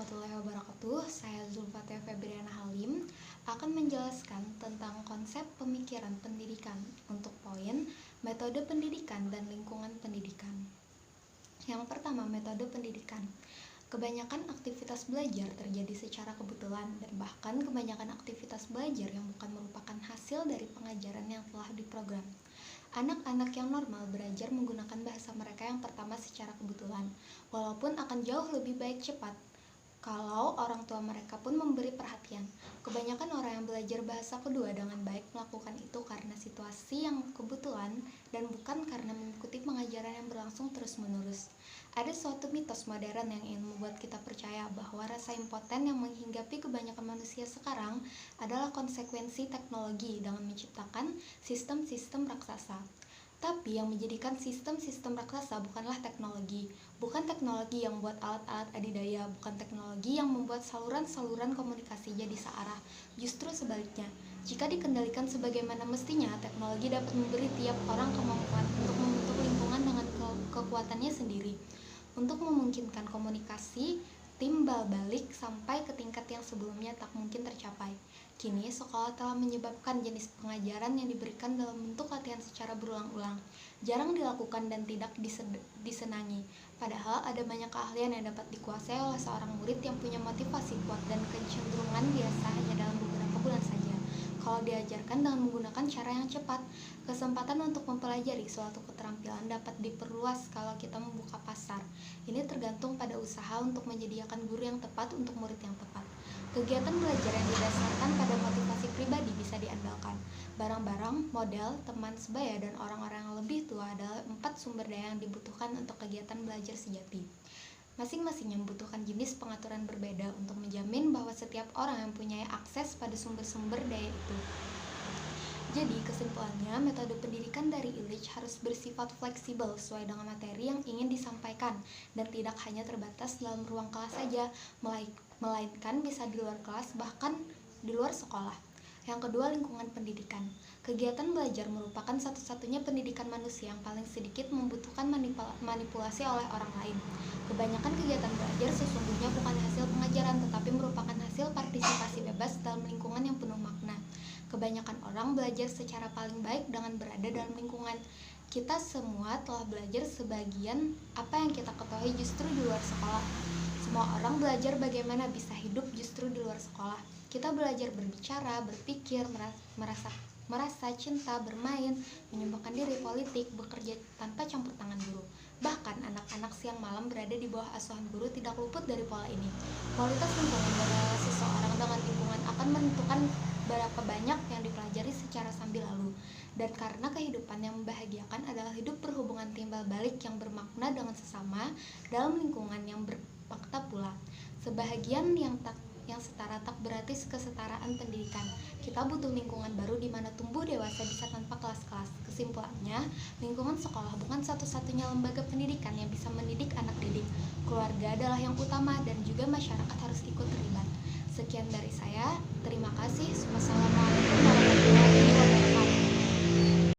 warahmatullahi wabarakatuh. Saya Zulfatia Febriana Halim akan menjelaskan tentang konsep pemikiran pendidikan untuk poin metode pendidikan dan lingkungan pendidikan. Yang pertama, metode pendidikan. Kebanyakan aktivitas belajar terjadi secara kebetulan dan bahkan kebanyakan aktivitas belajar yang bukan merupakan hasil dari pengajaran yang telah diprogram. Anak-anak yang normal belajar menggunakan bahasa mereka yang pertama secara kebetulan, walaupun akan jauh lebih baik cepat kalau orang tua mereka pun memberi perhatian. Kebanyakan orang yang belajar bahasa kedua dengan baik melakukan itu karena situasi yang kebetulan dan bukan karena mengikuti pengajaran yang berlangsung terus-menerus. Ada suatu mitos modern yang ingin membuat kita percaya bahwa rasa impoten yang menghinggapi kebanyakan manusia sekarang adalah konsekuensi teknologi dengan menciptakan sistem-sistem raksasa. Tapi yang menjadikan sistem-sistem raksasa bukanlah teknologi, bukan teknologi yang membuat alat-alat adidaya, bukan teknologi yang membuat saluran-saluran komunikasi jadi searah. Justru sebaliknya, jika dikendalikan sebagaimana mestinya, teknologi dapat memberi tiap orang kemampuan untuk membentuk lingkungan dengan kekuatannya sendiri, untuk memungkinkan komunikasi timbal balik sampai ke tingkat yang sebelumnya tak mungkin tercapai. Kini, sekolah telah menyebabkan jenis pengajaran yang diberikan dalam bentuk latihan secara berulang-ulang jarang dilakukan dan tidak disenangi. Padahal ada banyak keahlian yang dapat dikuasai oleh seorang murid yang punya motivasi kuat dan kecenderungan biasa hanya dalam beberapa bulan saja. Kalau diajarkan dengan menggunakan cara yang cepat, kesempatan untuk mempelajari suatu keterampilan dapat diperluas kalau kita membuka pasar. Ini tergantung pada usaha untuk menyediakan guru yang tepat untuk murid yang tepat. Kegiatan belajar yang didasarkan pada motivasi pribadi bisa diandalkan. Barang-barang, model, teman sebaya, dan orang-orang yang lebih tua adalah 4 sumber daya yang dibutuhkan untuk kegiatan belajar sejati. Masing-masing membutuhkan jenis pengaturan berbeda untuk menjamin bahwa setiap orang yang punya akses pada sumber-sumber daya itu. Jadi, kesimpulannya, metode pendidikan dari Illich harus bersifat fleksibel sesuai dengan materi yang ingin disampaikan dan tidak hanya terbatas dalam ruang kelas saja, melainkan bisa di luar kelas, bahkan di luar sekolah. Yang kedua, lingkungan pendidikan. Kegiatan belajar merupakan satu-satunya pendidikan manusia yang paling sedikit membutuhkan manipulasi oleh orang lain. Kebanyakan kegiatan belajar sesungguhnya bukan hasil pengajaran, tetapi merupakan hasil partisipasi bebas dalam lingkungan yang penuh makna. Kebanyakan orang belajar secara paling baik dengan berada dalam lingkungan. Kita semua telah belajar sebagian apa yang kita ketahui justru di luar sekolah. Semua orang belajar bagaimana bisa hidup justru di luar sekolah. Kita belajar berbicara, berpikir, merasa cinta, bermain, menyumbangkan diri, politik, bekerja tanpa campur tangan guru. Bahkan anak-anak siang malam berada di bawah asuhan guru tidak luput dari pola ini. Kualitas lingkungan dari seseorang dengan lingkungan akan menentukan berapa banyak yang dipelajari secara sambil lalu. Dan karena kehidupan yang membahagiakan adalah hidup berhubungan timbal balik yang bermakna dengan sesama dalam lingkungan yang berfakta pula. Sebahagian yang setara tak berarti kesetaraan pendidikan. Kita butuh lingkungan baru di mana tumbuh dewasa bisa tanpa kelas-kelas. Kesimpulannya, lingkungan sekolah bukan satu-satunya lembaga pendidikan yang bisa mendidik anak didik. Keluarga adalah yang utama dan juga masyarakat harus ikut terlibat. Sekian dari saya. Terima kasih. Wassalamualaikum warahmatullahi wabarakatuh.